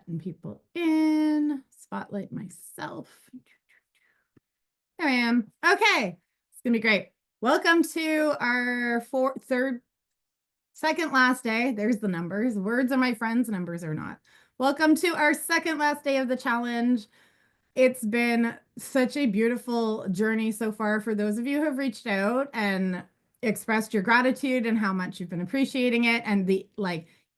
letting people in, spotlight myself. There I am. Okay, it's gonna be great. Welcome to our second last day. There's the numbers. Words are my friends, numbers are not. Welcome to our second last day of the challenge. It's been such a beautiful journey so far for those of you who have reached out and expressed your gratitude and how much you've been appreciating it and the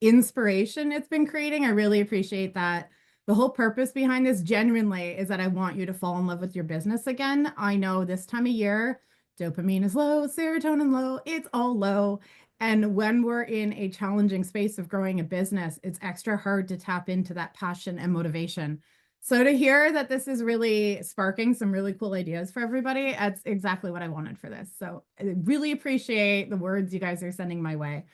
inspiration it's been creating. I really appreciate that. The whole purpose behind this genuinely is that I want you to fall in love with your business again. I know this time of year, dopamine is low, serotonin low, it's all low. And when we're in a challenging space of growing a business, it's extra hard to tap into that passion and motivation. So to hear that this is really sparking some really cool ideas for everybody, that's exactly what I wanted for this. So I really appreciate the words you guys are sending my way.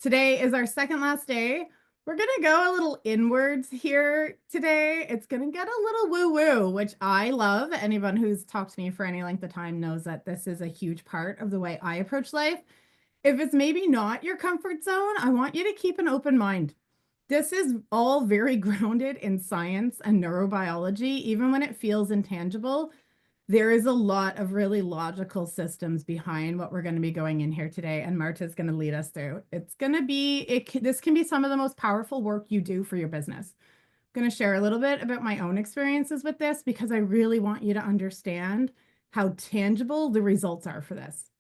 Today is our second last day. We're going to go a little inwards here today. It's going to get a little woo-woo, which I love. Anyone who's talked to me for any length of time knows that this is a huge part of the way I approach life. If it's maybe not your comfort zone, I want you to keep an open mind. This is all very grounded in science and neurobiology, even when it feels intangible. There is a lot of really logical systems behind what we're going to be going in here today, and Marta's going to lead us through. It's going to be, this can be some of the most powerful work you do for your business. I'm going to share a little bit about my own experiences with this because I really want you to understand how tangible the results are for this.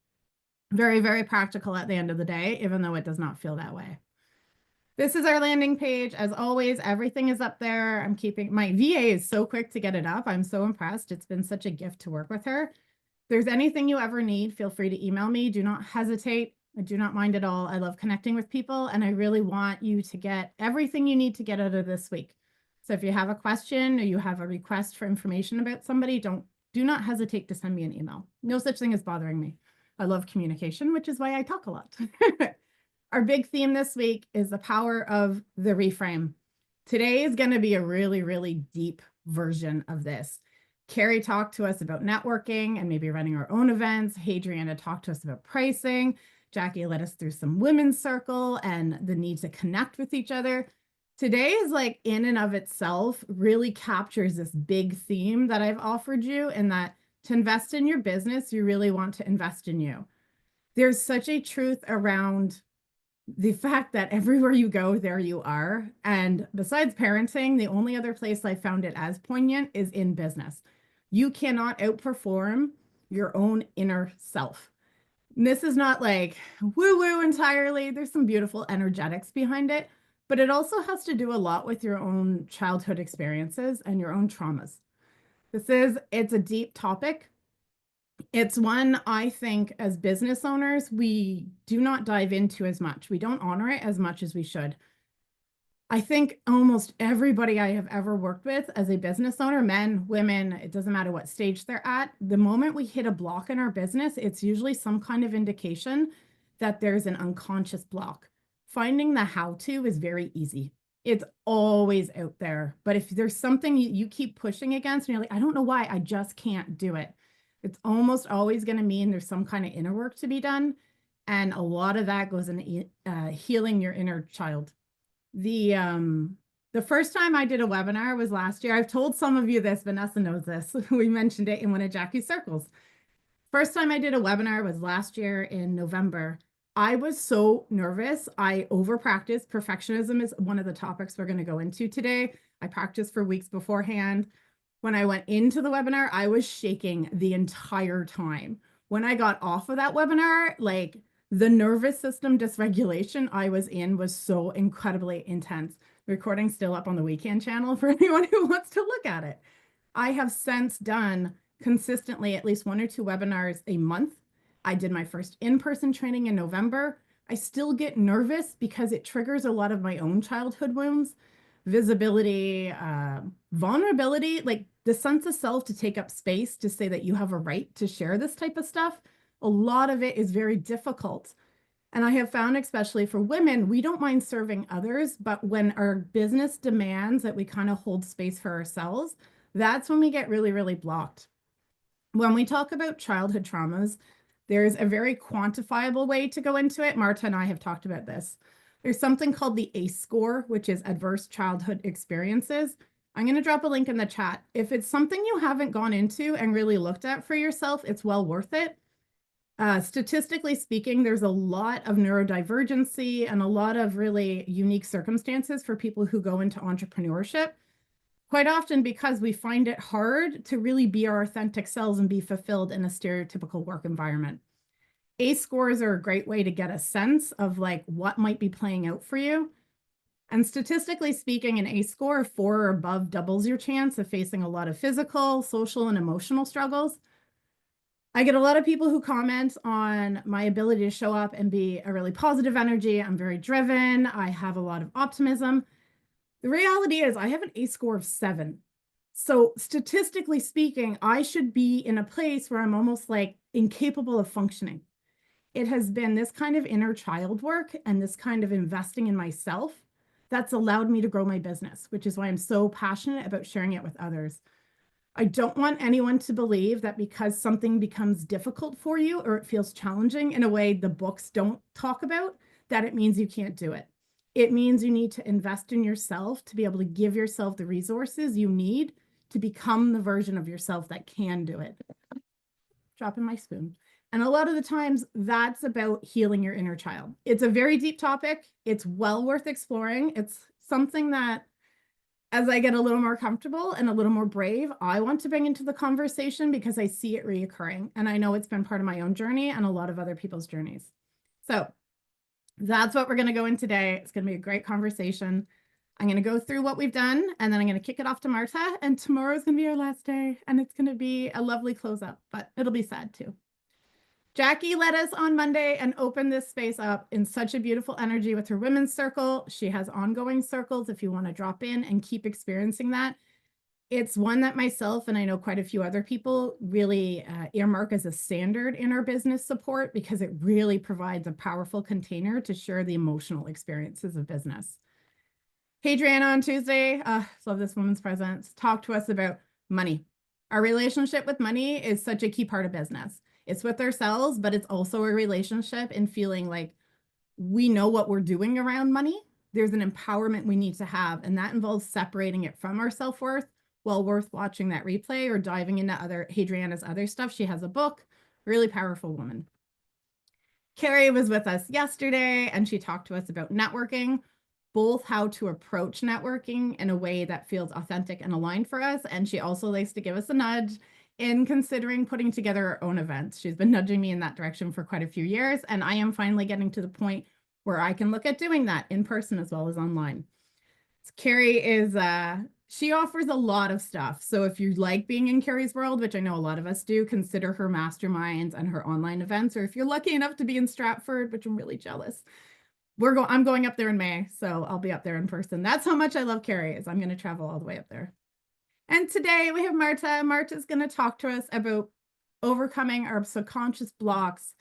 Very, very practical at the end of the day, even though it does not feel that way. This is our landing page. As always, everything is up there. I'm keeping my VA is so quick to get it up. I'm so impressed. It's been such a gift to work with her. If there's anything you ever need, feel free to email me. Do not hesitate. I do not mind at all. I love connecting with people, and I really want you to get everything you need to get out of this week. So if you have a question or you have a request for information about somebody, do not hesitate to send me an email. No such thing as bothering me. I love communication, which is why I talk a lot. Our big theme this week is the power of the reframe. Today is going to be a really, really deep version of this. Carrie talked to us about networking and maybe running our own events. Hadriana talked to us about pricing. Jackie led us through some women's circle and the need to connect with each other. Today is like in and of itself really captures this big theme that I've offered you, in that to invest in your business, you really want to invest in you. There's such a truth around the fact that everywhere you go, there you are. And besides parenting, the only other place I found it as poignant is in business. You cannot outperform your own inner self. And this is not like woo-woo entirely. There's some beautiful energetics behind it, but it also has to do a lot with your own childhood experiences and your own traumas. It's a deep topic. It's one I think as business owners, we do not dive into as much. We don't honor it as much as we should. I think almost everybody I have ever worked with as a business owner, men, women, it doesn't matter what stage they're at, the moment we hit a block in our business, it's usually some kind of indication that there's an unconscious block. Finding the how-to is very easy. It's always out there. But if there's something you keep pushing against and you're like, I don't know why, I just can't do it, it's almost always going to mean there's some kind of inner work to be done. And a lot of that goes into healing your inner child. The first time I did a webinar was last year. I've told some of you this, Vanessa knows this. We mentioned it in one of Jackie's circles. First time I did a webinar was last year in November. I was so nervous. I over-practiced. Perfectionism is one of the topics we're going to go into today. I practiced for weeks beforehand. When I went into the webinar, I was shaking the entire time. When I got off of that webinar, like the nervous system dysregulation I was in was so incredibly intense. Recording still up on the Weekend channel for anyone who wants to look at it. I have since done consistently at least 1 or 2 webinars a month. I did my first in-person training in November. I still get nervous because it triggers a lot of my own childhood wounds. Visibility, vulnerability, like the sense of self to take up space to say that you have a right to share this type of stuff. A lot of it is very difficult. And I have found, especially for women, we don't mind serving others, but when our business demands that we kind of hold space for ourselves, that's when we get really, really blocked. When we talk about childhood traumas, there's a very quantifiable way to go into it. Marta and I have talked about this. There's something called the ACE score, which is adverse childhood experiences. I'm going to drop a link in the chat. If it's something you haven't gone into and really looked at for yourself, it's well worth it. Statistically speaking, there's a lot of neurodivergency and a lot of really unique circumstances for people who go into entrepreneurship, quite often because we find it hard to really be our authentic selves and be fulfilled in a stereotypical work environment. ACE scores are a great way to get a sense of like what might be playing out for you. And statistically speaking, an ACE score of 4 or above doubles your chance of facing a lot of physical, social, and emotional struggles. I get a lot of people who comment on my ability to show up and be a really positive energy. I'm very driven. I have a lot of optimism. The reality is I have an ACE score of 7. So statistically speaking, I should be in a place where I'm almost like incapable of functioning. It has been this kind of inner child work and this kind of investing in myself that's allowed me to grow my business, which is why I'm so passionate about sharing it with others. I don't want anyone to believe that because something becomes difficult for you or it feels challenging in a way the books don't talk about, that it means you can't do it. It means you need to invest in yourself to be able to give yourself the resources you need to become the version of yourself that can do it. Dropping my spoon. And a lot of the times that's about healing your inner child. It's a very deep topic. It's well worth exploring. It's something that as I get a little more comfortable and a little more brave, I want to bring into the conversation because I see it reoccurring. And I know it's been part of my own journey and a lot of other people's journeys. So that's what we're going to go in today. It's going to be a great conversation. I'm going to go through what we've done and then I'm going to kick it off to Marta. And tomorrow is going to be our last day and it's going to be a lovely close up, but it'll be sad too. Jackie led us on Monday and opened this space up in such a beautiful energy with her women's circle. She has ongoing circles if you want to drop in and keep experiencing that. It's one that myself and I know quite a few other people really earmark as a standard in our business support because it really provides a powerful container to share the emotional experiences of business. Adriana on Tuesday, love this woman's presence, talked to us about money. Our relationship with money is such a key part of business. It's with ourselves, but it's also a relationship in feeling like we know what we're doing around money. There's an empowerment we need to have, and that involves separating it from our self-worth. Well worth watching that replay or diving into Adriana's other stuff. She has a book, really powerful woman. Carrie was with us yesterday, and she talked to us about networking, both how to approach networking in a way that feels authentic and aligned for us. And she also likes to give us a nudge in considering putting together our own events. She's been nudging me in that direction for quite a few years, and I am finally getting to the point where I can look at doing that in person as well as online. So Carrie is, she offers a lot of stuff. So if you like being in Carrie's world, which I know a lot of us do, consider her masterminds and her online events. Or if you're lucky enough to be in Stratford, which I'm really jealous, I'm going up there in May, so I'll be up there in person. That's how much I love Carrie, is I'm going to travel all the way up there. And today we have Marta. Marta's going to talk to us about overcoming our subconscious blocks,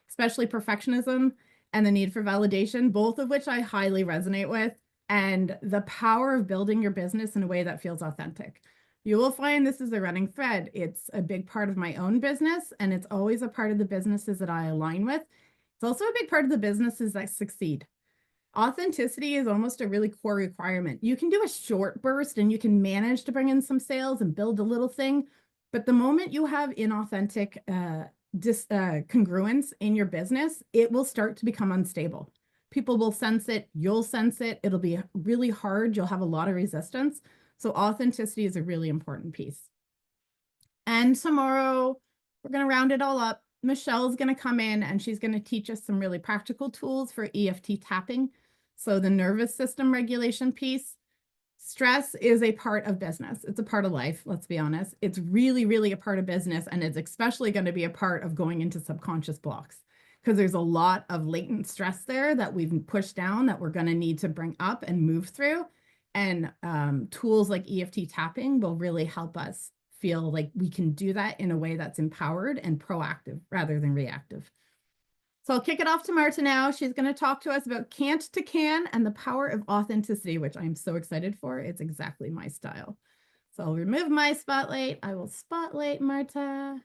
especially perfectionism and the need for validation, both of which I highly resonate with, and the power of building your business in a way that feels authentic. You will find this is a running thread. It's a big part of my own business, and it's always a part of the businesses that I align with. It's also a big part of the businesses that succeed. Authenticity is almost a really core requirement. You can do a short burst and you can manage to bring in some sales and build a little thing. But the moment you have inauthentic congruence in your business, it will start to become unstable. People will sense it. You'll sense it. It'll be really hard. You'll have a lot of resistance. So authenticity is a really important piece. And tomorrow, we're going to round it all up. Michelle's going to come in and she's going to teach us some really practical tools for EFT tapping. So the nervous system regulation piece. Stress is a part of business. It's a part of life, let's be honest. It's really, really a part of business, and it's especially going to be a part of going into subconscious blocks because there's a lot of latent stress there that we've pushed down that we're going to need to bring up and move through. And tools like EFT tapping will really help us feel like we can do that in a way that's empowered and proactive rather than reactive. So I'll kick it off to Marta now. She's going to talk to us about can't to can and the power of authenticity, which I'm so excited for. It's exactly my style. So I'll remove my spotlight. I will spotlight Marta.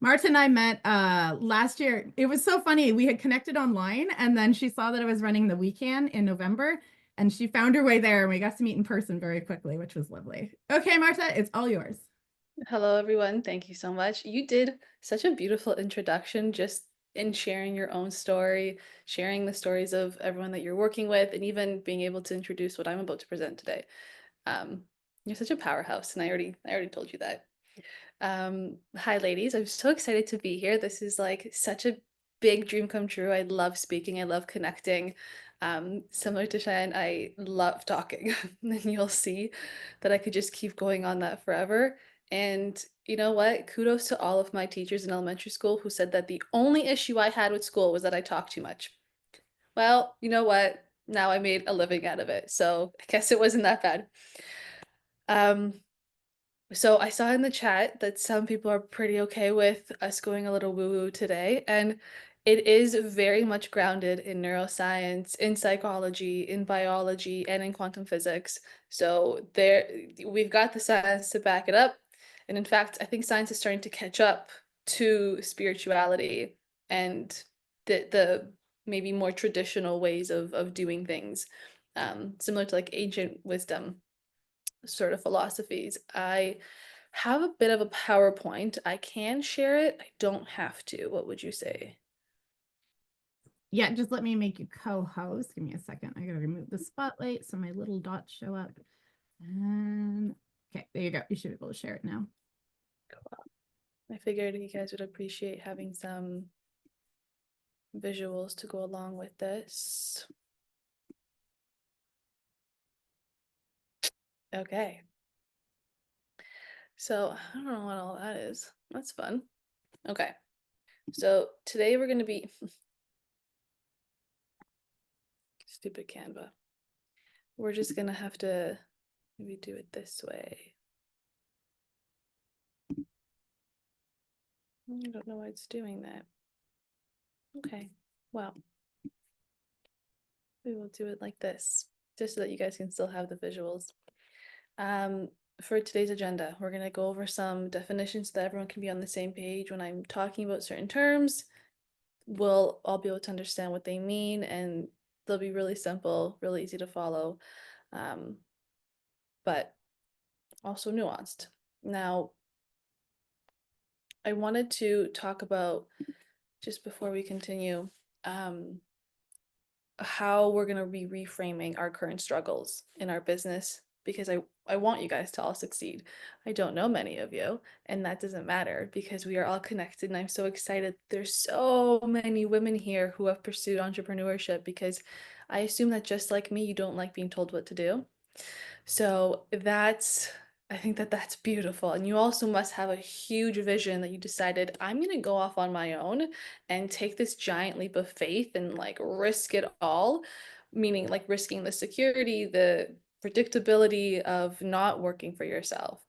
Marta and I met last year. It was so funny. We had connected online and then she saw that I was running the weekend in November and she found her way there and we got to meet in person very quickly, which was lovely. Okay, Marta, it's all yours. Hello, everyone. Thank you so much. You did such a beautiful introduction just in sharing your own story, sharing the stories of everyone that you're working with, and even being able to introduce what I'm about to present today. Um, you're such a powerhouse, and I already told you that. Hi, ladies. I'm so excited to be here. This is like such a big dream come true. I love speaking. I love connecting. Similar to Cheyenne, I love talking. And you'll see that I could just keep going on that forever. And you know what? Kudos to all of my teachers in elementary school who said that the only issue I had with school was that I talked too much. Well, you know what? Now I made a living out of it. So I guess it wasn't that bad. Um, so I saw in the chat that some people are pretty okay with us going a little woo-woo today, and it is very much grounded in neuroscience, in psychology, in biology, and in quantum physics. So there we've got the science to back it up. And in fact, I think science is starting to catch up to spirituality and the maybe more traditional ways of doing things, similar to like ancient wisdom sort of philosophies. I have a bit of a PowerPoint. I can share it. I don't have to. What would you say? Yeah, just let me make you co-host. Give me a second. I gotta remove the spotlight so my little dots show up. And okay, there you go. You should be able to share it now. Cool. I figured you guys would appreciate having some visuals to go along with this. Okay. So I don't know what all that is. That's fun. Okay. So today we're going to be stupid Canva. We're just going to have to maybe do it this way. I don't know why it's doing that. Okay. Well, we will do it like this, just so that you guys can still have the visuals. Um, for today's agenda, we're going to go over some definitions so that everyone can be on the same page when I'm talking about certain terms. We'll all be able to understand what they mean, and they'll be really simple, really easy to follow, but also nuanced. Now, I wanted to talk about, just before we continue, how we're going to be reframing our current struggles in our business, because I want you guys to all succeed. I don't know many of you, and that doesn't matter because we are all connected, and I'm so excited. There's so many women here who have pursued entrepreneurship because I assume that just like me, you don't like being told what to do. So I think that that's beautiful. And you also must have a huge vision that you decided, I'm going to go off on my own and take this giant leap of faith and like risk it all, meaning like risking the security, the predictability of not working for yourself.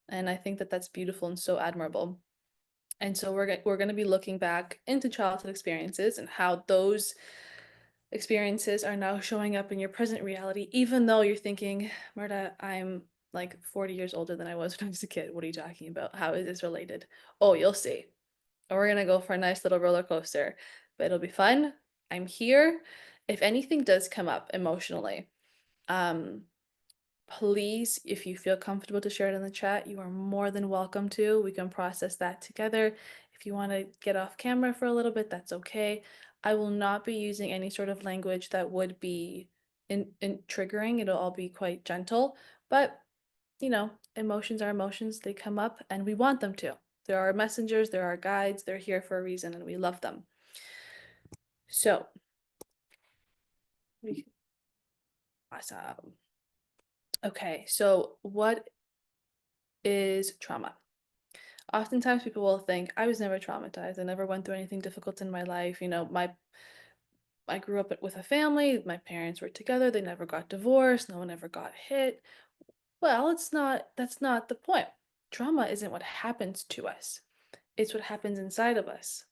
And I think that that's beautiful and so admirable. And so we're going to be looking back into childhood experiences and how those experiences are now showing up in your present reality, even though you're thinking, Marta, I'm like 40 years older than I was when I was a kid. What are you talking about? How is this related? Oh, you'll see. We're gonna go for a nice little roller coaster, but it'll be fun. I'm here. If anything does come up emotionally, um, please, if you feel comfortable to share it in the chat, you are more than welcome to. We can process that together. If you want to get off camera for a little bit, that's okay. I will not be using any sort of language that would be in triggering. It'll all be quite gentle, but you know, emotions are emotions. They come up and we want them to. There are messengers, there are guides, they're here for a reason and we love them. So, we awesome. Okay, so what is trauma? Oftentimes people will think, I was never traumatized. I never went through anything difficult in my life. You know, I grew up with a family, my parents were together, they never got divorced, no one ever got hit. Well, that's not the point. Trauma isn't what happens to us. It's what happens inside of us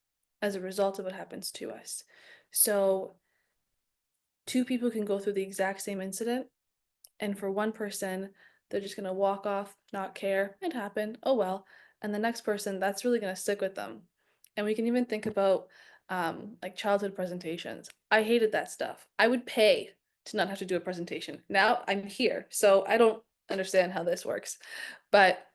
as a result of what happens to us. So, two people can go through the exact same incident, and for one person, they're just going to walk off, not care, it happened, oh well. and the next person, that's really going to stick with them. And we can even think about like childhood presentations. I hated that stuff. I would pay to not have to do a presentation. Now I'm here, so I don't understand how this works. But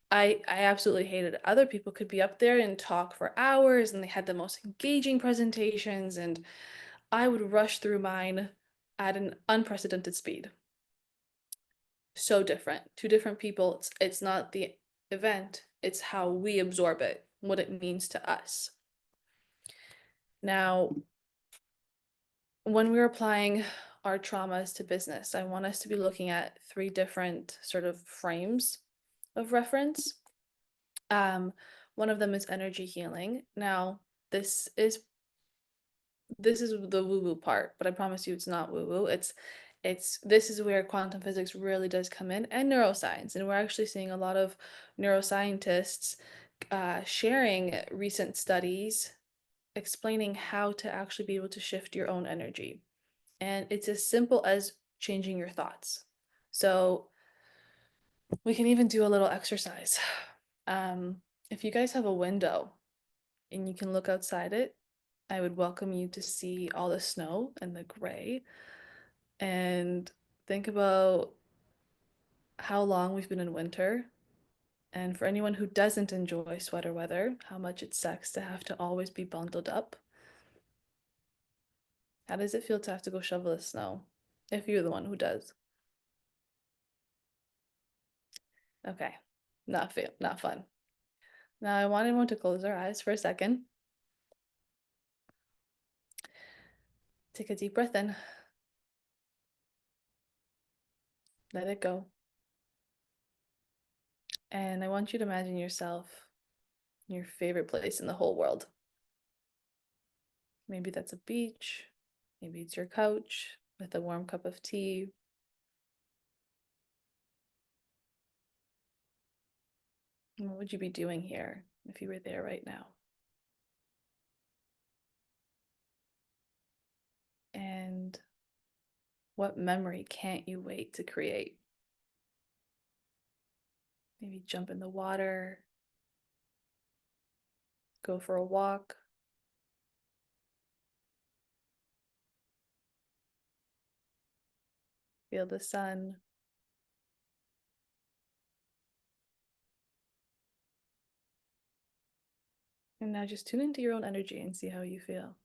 I absolutely hated it. Other people could be up there and talk for hours and they had the most engaging presentations, and I would rush through mine at an unprecedented speed. So different. Two different people. It's not the event, it's how we absorb it, what it means to us. Now, when we're applying our traumas to business, I want us to be looking at three different sort of frames of reference. One of them is energy healing. Now, this is the woo-woo part, but I promise you it's not woo-woo. It's this is where quantum physics really does come in, and neuroscience. And we're actually seeing a lot of neuroscientists sharing recent studies explaining how to actually be able to shift your own energy. And it's as simple as changing your thoughts. So we can even do a little exercise. If you guys have a window and you can look outside it, I would welcome you to see all the snow and the gray, and think about how long we've been in winter. And for anyone who doesn't enjoy sweater weather, how much it sucks to have to always be bundled up. How does it feel to have to go shovel the snow if you're the one who does? Okay, not fun. Now I want everyone to close their eyes for a second. Take a deep breath in. Let it go. And I want you to imagine yourself in your favorite place in the whole world. Maybe that's a beach. Maybe it's your couch with a warm cup of tea. What would you be doing here if you were there right now? And what memory can't you wait to create? Maybe jump in the water, go for a walk, feel the sun. And now just tune into your own energy and see how you feel.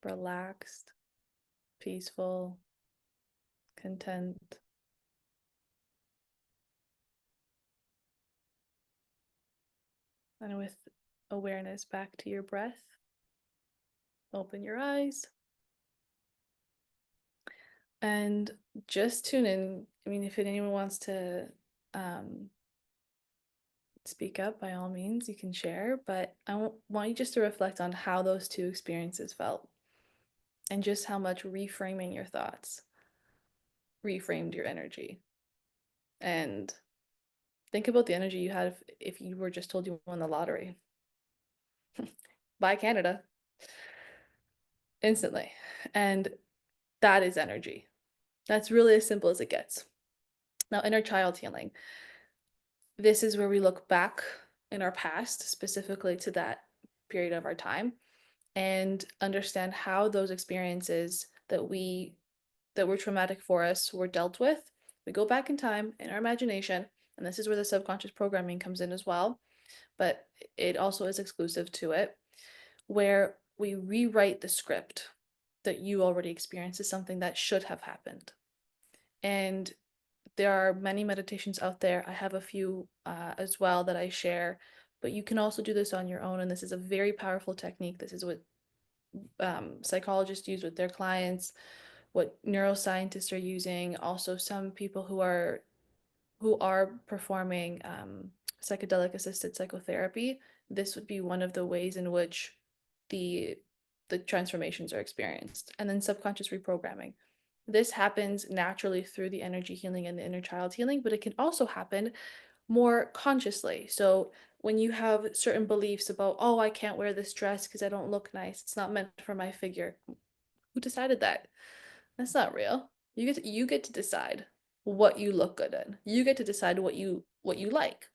Relaxed, peaceful, content. And with awareness back to your breath, open your eyes and just tune in. I mean, if anyone wants to speak up, by all means, you can share, but I want you just to reflect on how those two experiences felt and just how much reframing your thoughts reframed your energy. And think about the energy you had if you were just told you won the lottery. Buy Canada instantly. And that is energy. That's really as simple as it gets. Now, inner child healing. This is where we look back in our past, specifically to that period of our time, and understand how those experiences that were traumatic for us were dealt with. We go back in time in our imagination, and this is where the subconscious programming comes in as well, but it also is exclusive to it, where we rewrite the script that you already experienced as something that should have happened. And there are many meditations out there. I have a few as well that I share, but you can also do this on your own. And this is a very powerful technique. This is what psychologists use with their clients, what neuroscientists are using. Also, some people who are performing psychedelic assisted psychotherapy. This would be one of the ways in which the transformations are experienced. And then subconscious reprogramming. This happens naturally through the energy healing and the inner child healing, but it can also happen more consciously. So when you have certain beliefs about, oh, I can't wear this dress because I don't look nice, it's not meant for my figure. Who decided that? That's not real. You get to decide what you look good in. You get to decide what you like.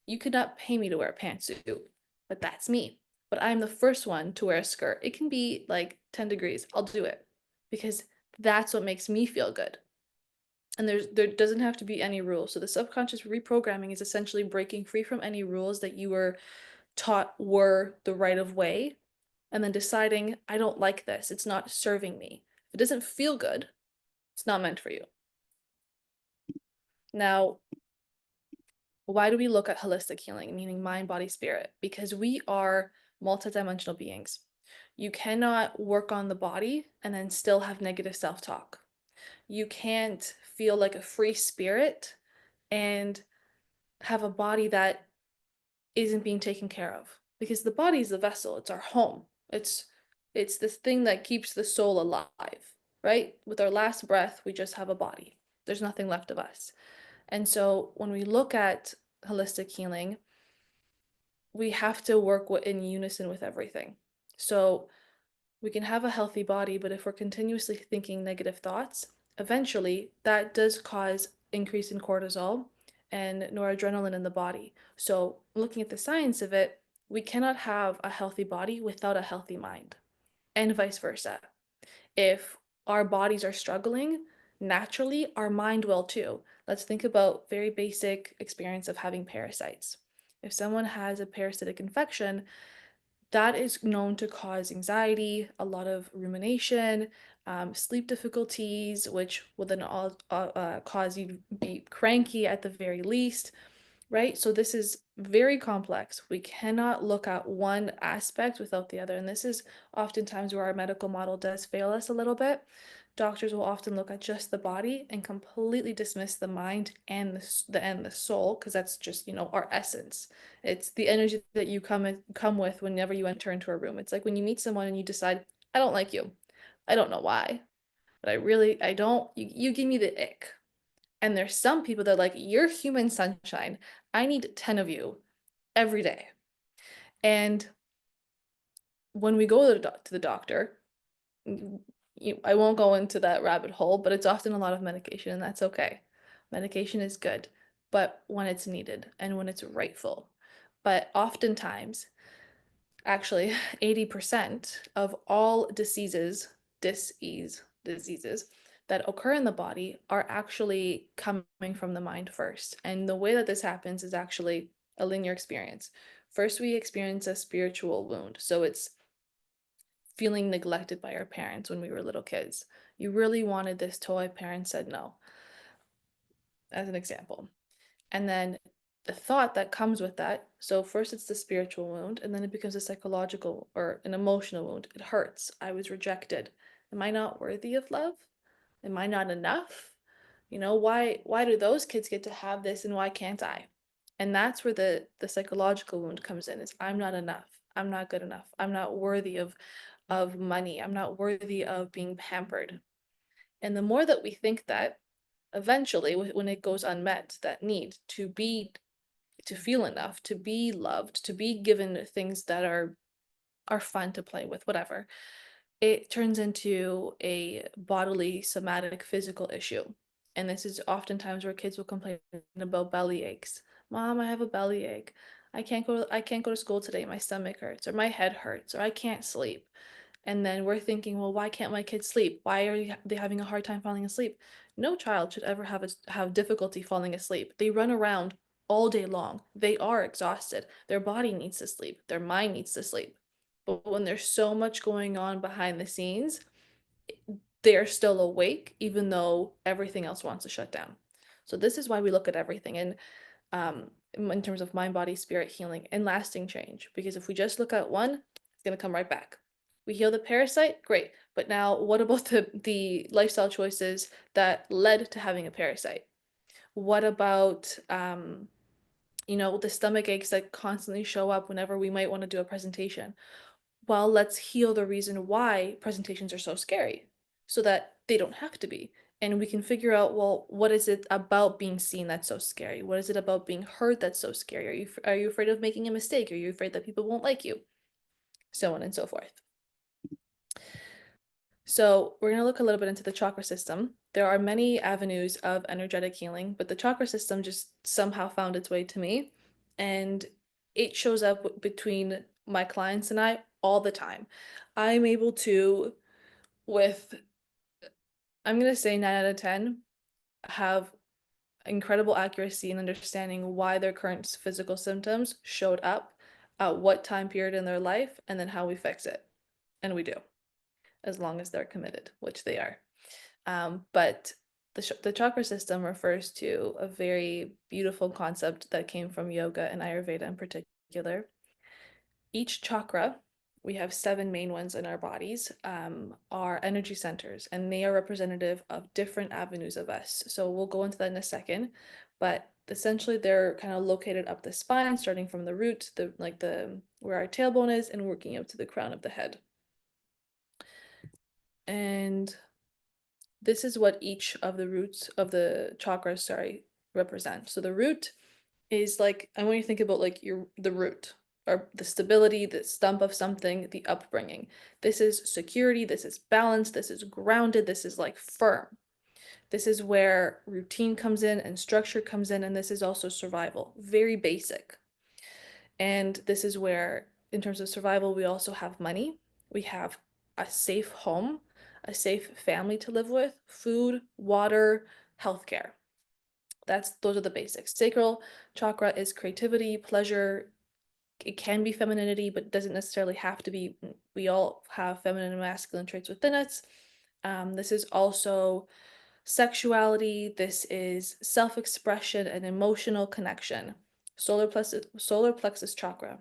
You could not pay me to wear a pantsuit, but that's me. But I'm the first one to wear a skirt. It can be like 10 degrees. I'll do it because that's what makes me feel good. And there doesn't have to be any rules. So the subconscious reprogramming is essentially breaking free from any rules that you were taught were the right of way, and then deciding, I don't like this. It's not serving me. If it doesn't feel good, it's not meant for you. Now, why do we look at holistic healing, meaning mind, body, spirit? Because we are multidimensional beings. You cannot work on the body and then still have negative self talk. You can't feel like a free spirit and have a body that isn't being taken care of, because the body is the vessel, it's our home. It's this thing that keeps the soul alive, right? With our last breath, we just have a body. There's nothing left of us. And so when we look at holistic healing, we have to work in unison with everything. So we can have a healthy body, but if we're continuously thinking negative thoughts, eventually that does cause increase in cortisol and noradrenaline in the body. So looking at the science of it, we cannot have a healthy body without a healthy mind, and vice versa. If our bodies are struggling, naturally our mind will too. Let's think about very basic experience of having parasites. If someone has a parasitic infection, that is known to cause anxiety, a lot of rumination, sleep difficulties, which will then cause you to be cranky at the very least, right? So this is very complex. We cannot look at one aspect without the other. And this is oftentimes where our medical model does fail us a little bit. Doctors will often look at just the body and completely dismiss the mind and the soul, because that's just, our essence. It's the energy that you come with whenever you enter into a room. It's like when you meet someone and you decide, I don't like you. I don't know why, but I don't. You give me the ick. And there's some people that are like, you're human sunshine. I need 10 of you every day. And when we go to the doctor, I won't go into that rabbit hole, but it's often a lot of medication, and that's okay. Medication is good, but when it's needed and when it's rightful. But oftentimes, actually, 80% of all diseases that occur in the body are actually coming from the mind first. And the way that this happens is actually a linear experience. First, we experience a spiritual wound. So it's feeling neglected by our parents when we were little kids. You really wanted this toy, parents said no, as an example. And then the thought that comes with that, so first it's the spiritual wound, and then it becomes a psychological or an emotional wound. It hurts. I was rejected. Am I not worthy of love? Am I not enough? Why do those kids get to have this and why can't I? And that's where the psychological wound comes in, is I'm not enough. I'm not good enough. I'm not worthy of money. I'm not worthy of being pampered. And the more that we think that, eventually, when it goes unmet, that need to feel enough, to be loved, to be given things that are fun to play with, whatever, it turns into a bodily, somatic, physical issue. And this is oftentimes where kids will complain about belly aches. Mom, I have a belly ache. I can't go to school today. My stomach hurts, or my head hurts, or I can't sleep. And then we're thinking, well, why can't my kids sleep? Why are they having a hard time falling asleep? No child should ever have difficulty falling asleep. They run around all day long. They are exhausted. Their body needs to sleep. Their mind needs to sleep. But when there's so much going on behind the scenes, they are still awake, even though everything else wants to shut down. So this is why we look at everything in terms of mind, body, spirit, healing, and lasting change. Because if we just look at one, it's going to come right back. We heal the parasite, great. But now what about the lifestyle choices that led to having a parasite? What about the stomach aches that constantly show up whenever we might want to do a presentation? Well, let's heal the reason why presentations are so scary so that they don't have to be. And we can figure out, well, what is it about being seen that's so scary? What is it about being heard that's so scary? Are you afraid of making a mistake? Are you afraid that people won't like you? So on and so forth. So we're going to look a little bit into the chakra system. There are many avenues of energetic healing, but the chakra system just somehow found its way to me. and it shows up between my clients and I all the time. I'm able to, with, I'm going to say 9 out of 10, have incredible accuracy in understanding why their current physical symptoms showed up at what time period in their life, and then how we fix it. And we do, as long as they're committed, which they are. But the chakra system refers to a very beautiful concept that came from yoga and Ayurveda in particular. Each chakra, we have 7 main ones in our bodies, are energy centers, and they are representative of different avenues of us. So we'll go into that in a second, but essentially they're kind of located up the spine, starting from the root, the where our tailbone is, and working up to the crown of the head. And this is what each of the roots of the chakras, represent. So the root is like, I want you to think about like the root, or the stability, the stump of something, the upbringing. This is security, this is balance, this is grounded, this is like firm. This is where routine comes in and structure comes in, and this is also survival, very basic. And this is where, in terms of survival, we also have money, we have a safe home, a safe family to live with, food, water, healthcare. Those are the basics. Sacral chakra is creativity, pleasure. It can be femininity, but doesn't necessarily have to be. We all have feminine and masculine traits within us. This is also sexuality. This is self-expression and emotional connection. Solar plexus chakra,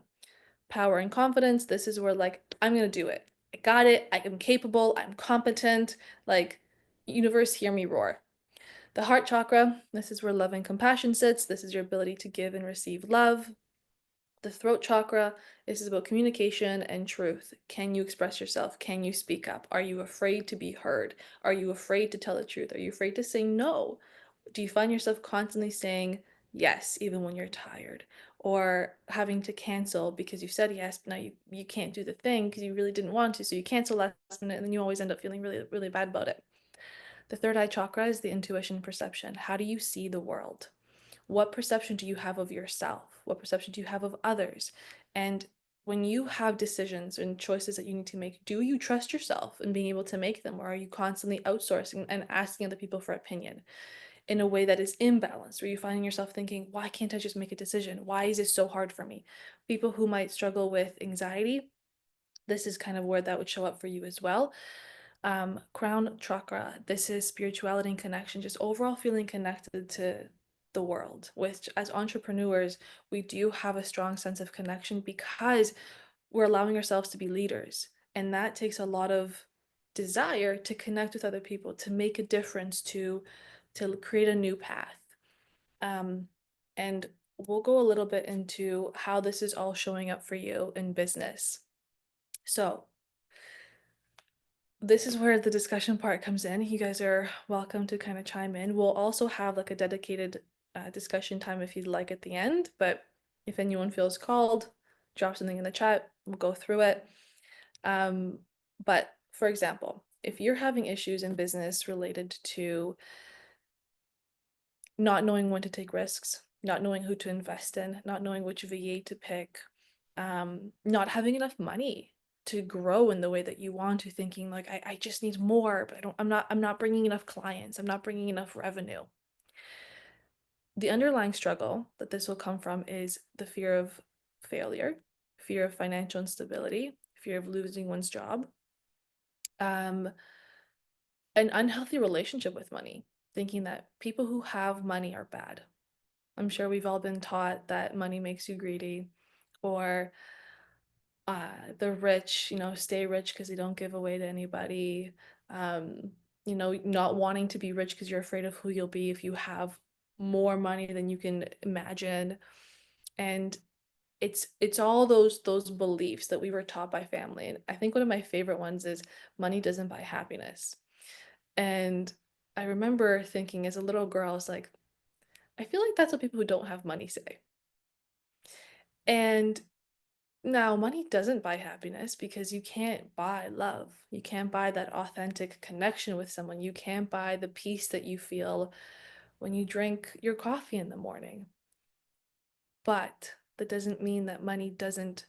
power and confidence. This is where, like, I'm gonna do it. I got it. I am capable. I'm competent. Like, universe, hear me roar. The heart chakra, this is where love and compassion sits. This is your ability to give and receive love. The throat chakra, this is about communication and truth. Can you express yourself? Can you speak up? Are you afraid to be heard? Are you afraid to tell the truth? Are you afraid to say no? Do you find yourself constantly saying yes, even when you're tired? Or having to cancel because you said yes, but now you can't do the thing because you really didn't want to, so you cancel last minute, and then you always end up feeling really, really bad about it. The third eye chakra is the intuition perception. How do you see the world? What perception do you have of yourself? What perception do you have of others? And when you have decisions and choices that you need to make, do you trust yourself in being able to make them? Or are you constantly outsourcing and asking other people for opinion in a way that is imbalanced, where you're finding yourself thinking, why can't I just make a decision? Why is this so hard for me? People who might struggle with anxiety, this is kind of where that would show up for you as well. Crown chakra, this is spirituality and connection, just overall feeling connected to the world, which as entrepreneurs, we do have a strong sense of connection because we're allowing ourselves to be leaders. And that takes a lot of desire to connect with other people, to make a difference, to create a new path. And we'll go a little bit into how this is all showing up for you in business. So this is where the discussion part comes in. You guys are welcome to kind of chime in. We'll also have like a dedicated discussion time if you'd like at the end, but if anyone feels called, drop something in the chat, we'll go through it. But for example, if you're having issues in business related to not knowing when to take risks, not knowing who to invest in, not knowing which VA to pick, not having enough money to grow in the way that you want to, thinking like I just need more, but I'm not bringing enough clients, I'm not bringing enough revenue. The underlying struggle that this will come from is the fear of failure, fear of financial instability, fear of losing one's job, an unhealthy relationship with money, thinking that people who have money are bad. I'm sure we've all been taught that money makes you greedy, or the rich, stay rich because they don't give away to anybody. Um, not wanting to be rich because you're afraid of who you'll be if you have more money than you can imagine. And it's all those beliefs that we were taught by family. And I think one of my favorite ones is money doesn't buy happiness. And I remember thinking as a little girl, I was like, I feel like that's what people who don't have money say. And now, money doesn't buy happiness because you can't buy love. You can't buy that authentic connection with someone. You can't buy the peace that you feel when you drink your coffee in the morning. But that doesn't mean that money doesn't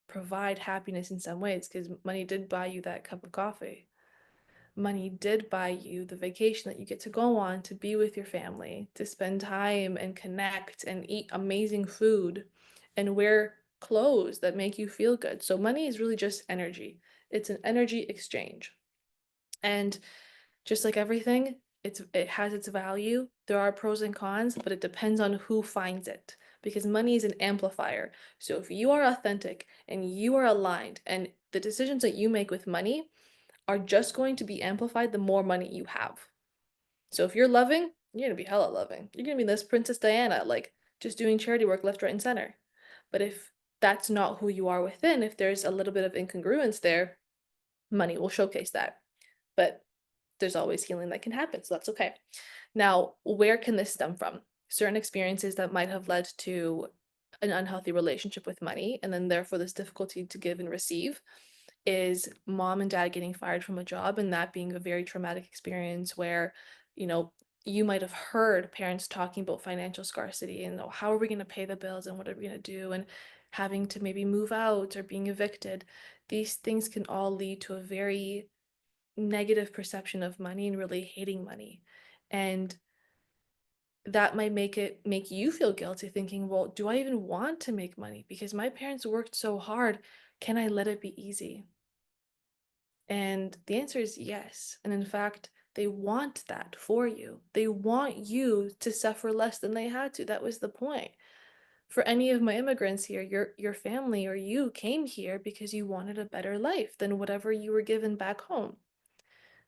provide happiness in some ways, because money did buy you that cup of coffee. Money did buy you the vacation that you get to go on to be with your family, to spend time and connect and eat amazing food and wear clothes that make you feel good. So money is really just energy. It's an energy exchange. And just like everything, it has its value. There are pros and cons, but it depends on who finds it, because money is an amplifier. So if you are authentic and you are aligned, and the decisions that you make with money are just going to be amplified the more money you have. So if you're loving, you're gonna be hella loving. You're gonna be this Princess Diana, like just doing charity work left, right, and center. But if that's not who you are within, if there's a little bit of incongruence there, money will showcase that. But there's always healing that can happen, so that's okay. Now, where can this stem from? Certain experiences that might have led to an unhealthy relationship with money, and then therefore this difficulty to give and receive, is mom and dad getting fired from a job, and that being a very traumatic experience where, you know, you might have heard parents talking about financial scarcity and, oh, how are we going to pay the bills and what are we going to do, and having to maybe move out or being evicted. These things can all lead to a very negative perception of money and really hating money. And that might make you feel guilty, thinking, well, do I even want to make money? Because my parents worked so hard. Can I let it be easy? And the answer is yes. And in fact, they want that for you. They want you to suffer less than they had to. That was the point. For any of my immigrants here, your family or you came here because you wanted a better life than whatever you were given back home.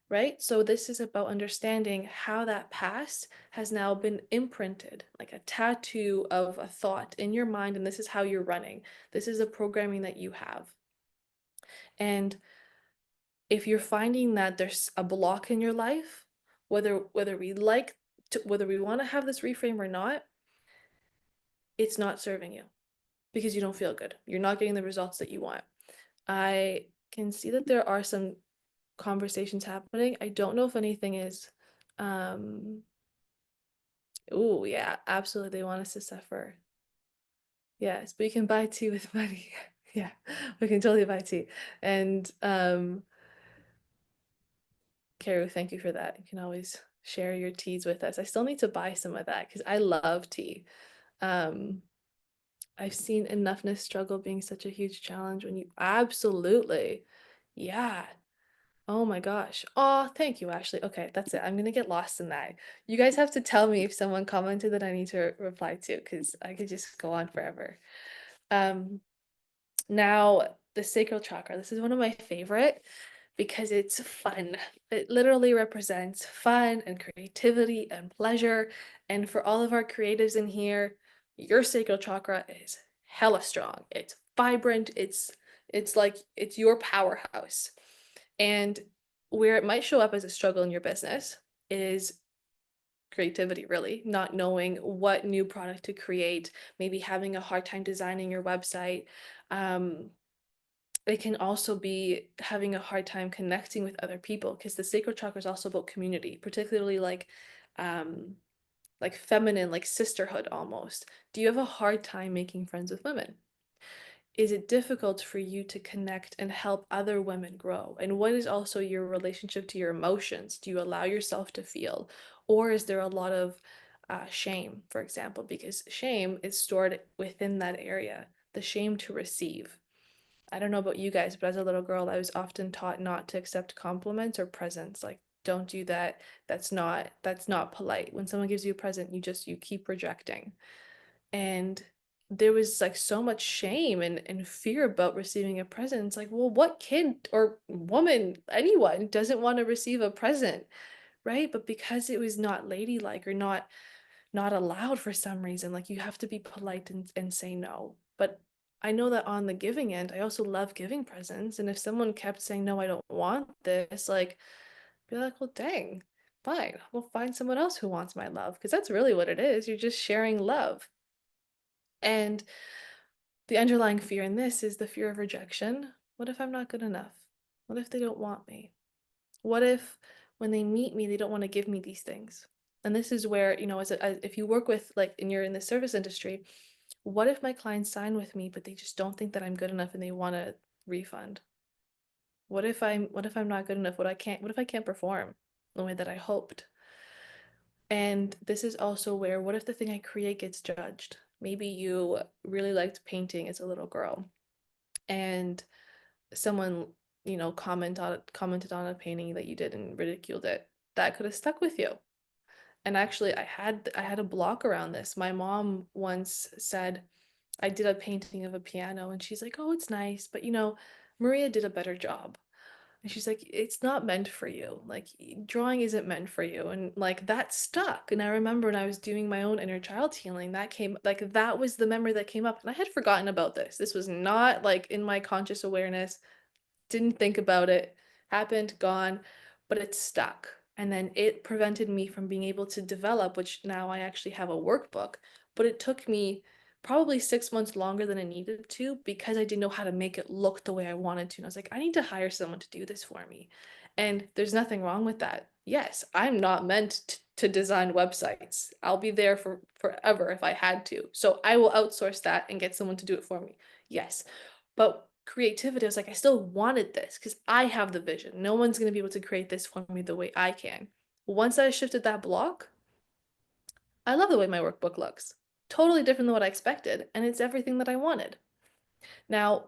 Right? So this is about understanding how that past has now been imprinted, like a tattoo of a thought in your mind, and this is how you're running. This is a programming that you have. And if you're finding that there's a block in your life, whether we like to, whether we want to have this reframe or not, it's not serving you because you don't feel good. You're not getting the results that you want. I can see that there are some conversations happening. I don't know if anything is oh yeah, absolutely, they want us to suffer. Yes, but you can buy tea with money. Yeah, we can totally buy tea. And Carol, thank you for that. You can always share your teas with us. I still need to buy some of that because I love tea. Um, I've seen enoughness struggle being such a huge challenge when you absolutely, yeah. Oh my gosh. Oh, thank you, Ashley. Okay, that's it. I'm gonna get lost in that. You guys have to tell me if someone commented that I need to reply to, because I could just go on forever. Um, Now, the sacral chakra, this is one of my favorite because it's fun. It literally represents fun and creativity and pleasure. And for all of our creatives in here, your sacral chakra is hella strong. It's vibrant. It's like it's your powerhouse. And where it might show up as a struggle in your business is creativity, really, not knowing what new product to create, maybe having a hard time designing your website. It can also be having a hard time connecting with other people, because the sacral chakra is also about community, particularly um like feminine, like sisterhood almost. Do you have a hard time making friends with women? Is it difficult for you to connect and help other women grow? And what is also your relationship to your emotions? Do you allow yourself to feel? Or is there a lot of shame, for example? Because shame is stored within that area, the shame to receive. I don't know about you guys, but as a little girl, I was often taught not to accept compliments or presents. Like, don't do that. That's not polite. When someone gives you a present, you keep rejecting. And there was like so much shame and fear about receiving a present. It's like, well, what kid or woman, anyone doesn't want to receive a present, right? But because it was not ladylike or not allowed for some reason, like you have to be polite and say no. But I know that on the giving end, I also love giving presents. And if someone kept saying, no, I don't want this, like, be like, well, dang, fine, we'll find someone else who wants my love. Because that's really what it is. You're just sharing love. And the underlying fear in this is the fear of rejection. What if I'm not good enough? What if they don't want me? What if when they meet me, they don't want to give me these things? And this is where, if you work with, like, and you're in the service industry, What if my clients sign with me, but they just don't think that I'm good enough and they want a refund? What if I'm not good enough? What if I can't perform the way that I hoped? And this is also where, what if the thing I create gets judged? Maybe you really liked painting as a little girl and someone, commented on a painting that you did and ridiculed it. That could have stuck with you. And actually, I had a block around this. My mom once said I did a painting of a piano and she's like, "Oh, it's nice, but Maria did a better job." And she's like, "It's not meant for you. Like, drawing isn't meant for you." And like that stuck. And I remember when I was doing my own inner child healing, that was the memory that came up. And I had forgotten about this. This was not like in my conscious awareness, didn't think about it, happened, gone, but it stuck. And then it prevented me from being able to develop, which now I actually have a workbook, but it took me probably 6 months longer than I needed to because I didn't know how to make it look the way I wanted to. And I was like, I need to hire someone to do this for me. And there's nothing wrong with that. Yes, I'm not meant to design websites. I'll be there for forever if I had to. So I will outsource that and get someone to do it for me. Yes. But creativity, I was like, I still wanted this because I have the vision. No one's going to be able to create this for me the way I can. Once I shifted that block, I love the way my workbook looks. Totally different than what I expected, and it's everything that I wanted. Now,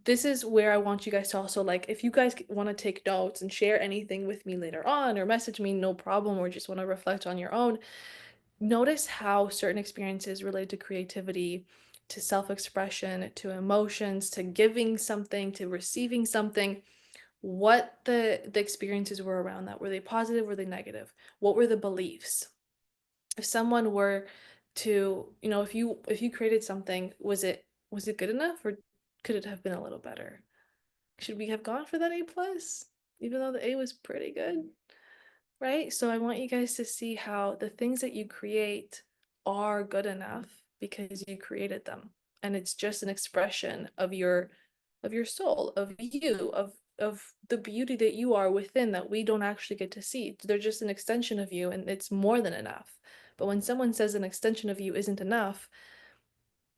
this is where I want you guys to also, like, if you guys want to take notes and share anything with me later on or message me, no problem, or just want to reflect on your own, notice how certain experiences related to creativity, to self-expression, to emotions, to giving something, to receiving something, what the experiences were around that. Were they positive? Were they negative? What were the beliefs? If someone were to, if you created something, was it good enough, or could it have been a little better? Should we have gone for that A plus, even though the A was pretty good? Right? So I want you guys to see how the things that you create are good enough because you created them. And it's just an expression of your soul, of you, of the beauty that you are within that we don't actually get to see. They're just an extension of you and it's more than enough. But when someone says an extension of you isn't enough,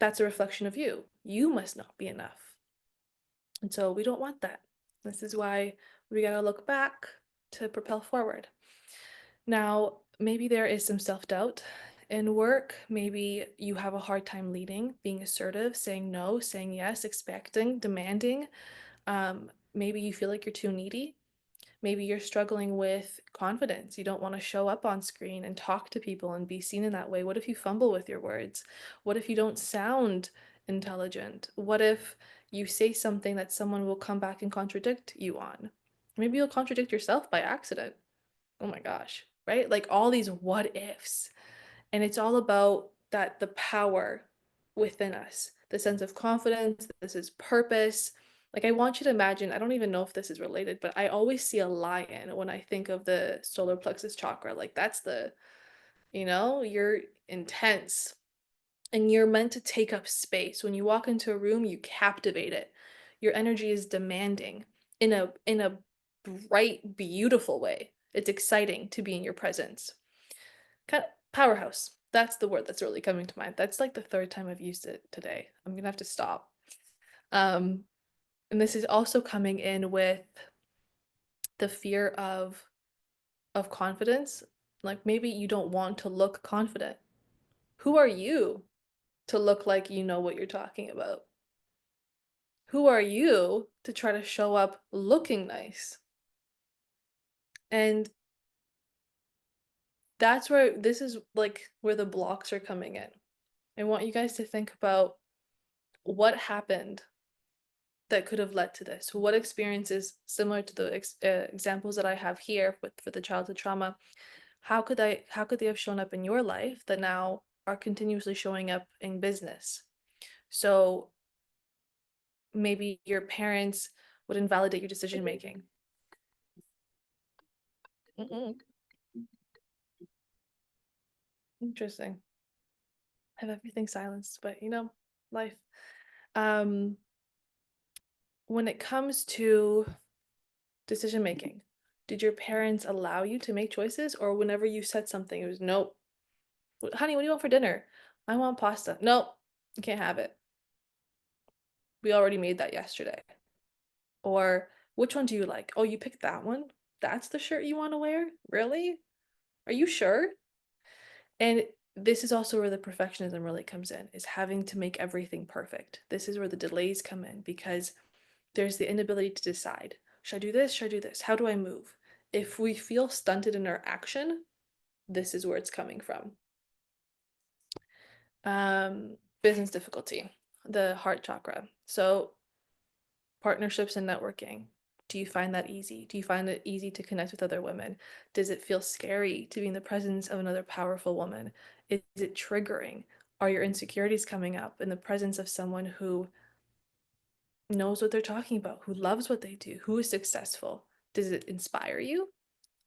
that's a reflection of you. You must not be enough. And so we don't want that. This is why we got to look back to propel forward. Now, maybe there is some self-doubt in work. Maybe you have a hard time leading, being assertive, saying no, saying yes, expecting, demanding. Maybe you feel like you're too needy. Maybe you're struggling with confidence. You don't want to show up on screen and talk to people and be seen in that way. What if you fumble with your words? What if you don't sound intelligent? What if you say something that someone will come back and contradict you on? Maybe you'll contradict yourself by accident. Oh my gosh, right? Like all these what ifs. And it's all about the power within us, the sense of confidence, this is purpose. Like I want you to imagine, I don't even know if this is related, but I always see a lion when I think of the solar plexus chakra. Like that's you're intense and you're meant to take up space. When you walk into a room, you captivate it. Your energy is demanding in a bright, beautiful way. It's exciting to be in your presence. Kind of powerhouse. That's the word that's really coming to mind. That's like the third time I've used it today. I'm gonna have to stop. Um, and this is also coming in with the fear of confidence. Like maybe you don't want to look confident. Who are you to look like you know what you're talking about? Who are you to try to show up looking nice? And that's where this is like where the blocks are coming in. I want you guys to think about what happened that could have led to this. What experiences similar to the examples that I have here for the childhood trauma, how could they have shown up in your life that now are continuously showing up in business? So maybe your parents would invalidate your decision making. Interesting. I have everything silenced, but life. Um, when it comes to decision making, did your parents allow you to make choices, or whenever you said something, it was nope, honey, what do you want for dinner? I want pasta. Nope, you can't have it. We already made that yesterday. Or which one do you like? Oh, you picked that one? That's the shirt you want to wear? Really? Are you sure? And this is also where the perfectionism really comes in, is having to make everything perfect. This is where the delays come in because there's the inability to decide. Should I do this? Should I do this? How do I move? If we feel stunted in our action, this is where it's coming from. Business difficulty, the heart chakra. So partnerships and networking. Do you find that easy? Do you find it easy to connect with other women? Does it feel scary to be in the presence of another powerful woman? Is it triggering? Are your insecurities coming up in the presence of someone who knows what they're talking about, who loves what they do, who is successful? Does it inspire you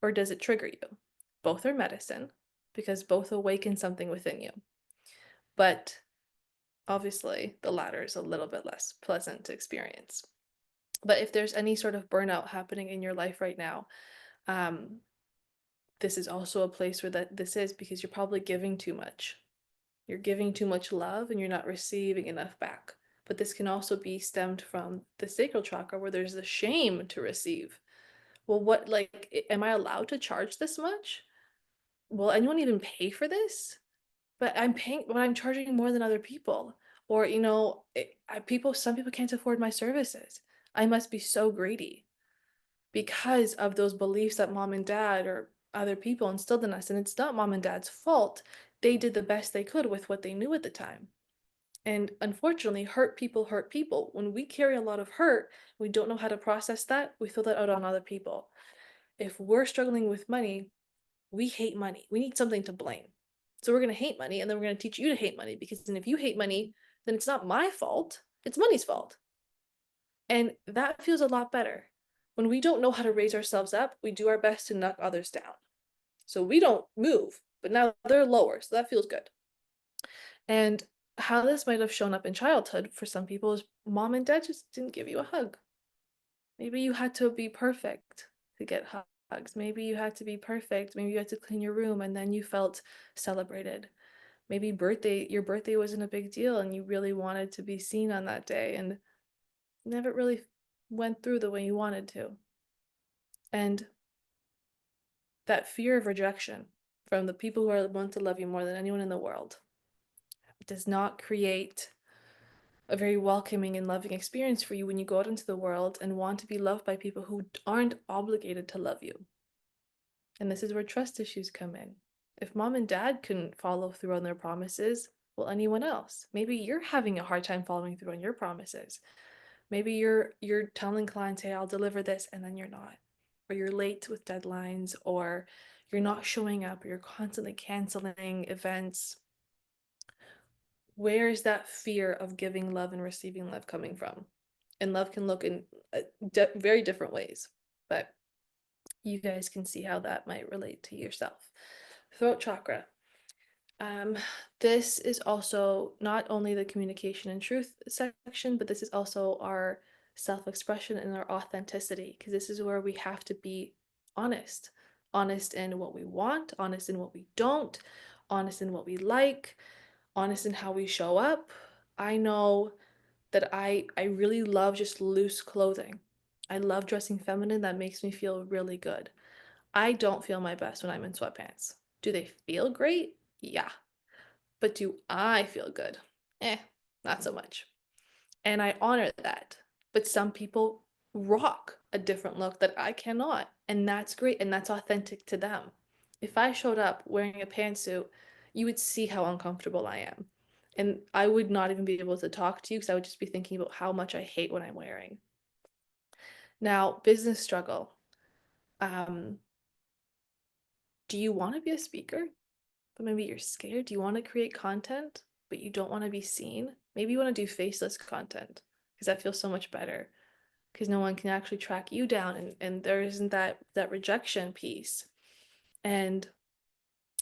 or does it trigger you? Both are medicine because both awaken something within you. But obviously, the latter is a little bit less pleasant to experience. But if there's any sort of burnout happening in your life right now, um, this is also a place where this is because you're probably giving too much. You're giving too much love and you're not receiving enough back. But this can also be stemmed from the sacral chakra where there's the shame to receive. Well, what, like, am I allowed to charge this much? Will anyone even pay for this? But I'm charging more than other people. Or, some people can't afford my services. I must be so greedy because of those beliefs that mom and dad or other people instilled in us. And it's not mom and dad's fault. They did the best they could with what they knew at the time. And unfortunately, hurt people hurt people. When we carry a lot of hurt, we don't know how to process that, we throw that out on other people. If we're struggling with money, we hate money. We need something to blame. So we're going to hate money and then we're going to teach you to hate money because then if you hate money, then it's not my fault, it's money's fault. And that feels a lot better. When we don't know how to raise ourselves up, we do our best to knock others down. So we don't move, but now they're lower, so that feels good. And how this might have shown up in childhood for some people is mom and dad just didn't give you a hug. Maybe you had to be perfect to get hugs. Maybe you had to be perfect. Maybe you had to clean your room and then you felt celebrated. Maybe your birthday wasn't a big deal and you really wanted to be seen on that day and never really went through the way you wanted to. And that fear of rejection from the people who are want to love you more than anyone in the world does not create a very welcoming and loving experience for you when you go out into the world and want to be loved by people who aren't obligated to love you. And this is where trust issues come in. If mom and dad couldn't follow through on their promises, well, anyone else? Maybe you're having a hard time following through on your promises. Maybe you're telling clients, "Hey, I'll deliver this," and then you're not. Or you're late with deadlines, or you're not showing up, or you're constantly canceling events. Where is that fear of giving love and receiving love coming from? And love can look in very different ways, but you guys can see how that might relate to yourself. Throat chakra. Um, this is also not only the communication and truth section, but this is also our self-expression and our authenticity, because this is where we have to be honest. Honest in what we want, honest in what we don't, honest in what we like, honest in how we show up. I know that I really love just loose clothing. I love dressing feminine. That makes me feel really good. I don't feel my best when I'm in sweatpants. Do they feel great? Yeah. But do I feel good? Eh, not so much. And I honor that. But some people rock a different look that I cannot. And that's great. And that's authentic to them. If I showed up wearing a pantsuit, you would see how uncomfortable I am. And I would not even be able to talk to you because I would just be thinking about how much I hate what I'm wearing. Now, business struggle. Um, do you want to be a speaker? But maybe you're scared. Do you want to create content, but you don't want to be seen? Maybe you want to do faceless content because that feels so much better because no one can actually track you down and there isn't that rejection piece. And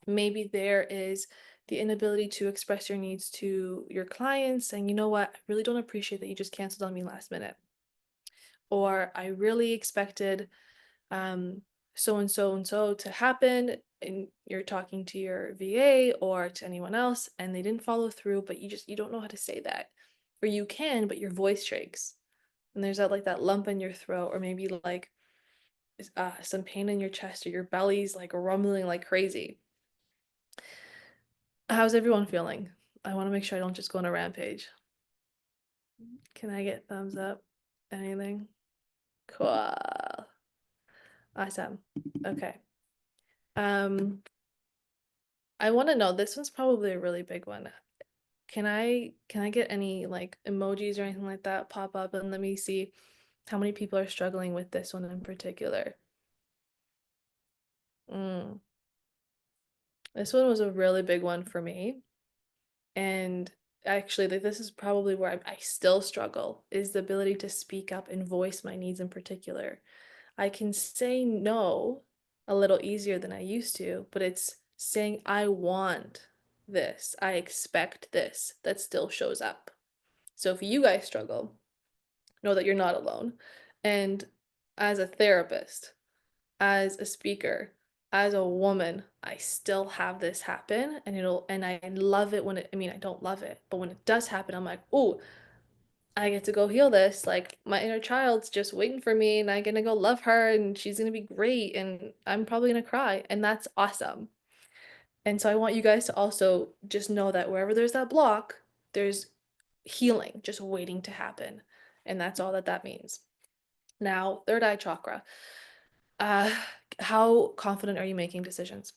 maybe there is the inability to express your needs to your clients saying, you know what, I really don't appreciate that you just canceled on me last minute. Or I really expected so and so and so to happen and you're talking to your VA or to anyone else and they didn't follow through, but you don't know how to say that. Or you can, but your voice shakes. And there's that like that lump in your throat, or maybe like some pain in your chest, or your belly's like rumbling like crazy. How's everyone feeling? I want to make sure I don't just go on a rampage. Can I get thumbs up? Anything? Cool. Awesome. Okay. Um, I want to know, this one's probably a really big one. Can I get any like emojis or anything like that pop up and let me see how many people are struggling with this one in particular? Mm. This one was a really big one for me. And actually, like, this is probably where I still struggle, is the ability to speak up and voice my needs in particular. I can say no a little easier than I used to, but it's saying I want this, I expect this, that still shows up. So if you guys struggle, know that you're not alone. And as a therapist, as a speaker, as a woman, I still have this happen, and I love it when it, I mean, I don't love it, but when it does happen, I'm like, "Oh, I get to go heal this. Like my inner child's just waiting for me and I'm gonna go love her and she's gonna be great and I'm probably gonna cry." And that's awesome. And so I want you guys to also just know that wherever there's that block, there's healing just waiting to happen. And that's all that that means. Now, third eye chakra. Uh, how confident are you making decisions?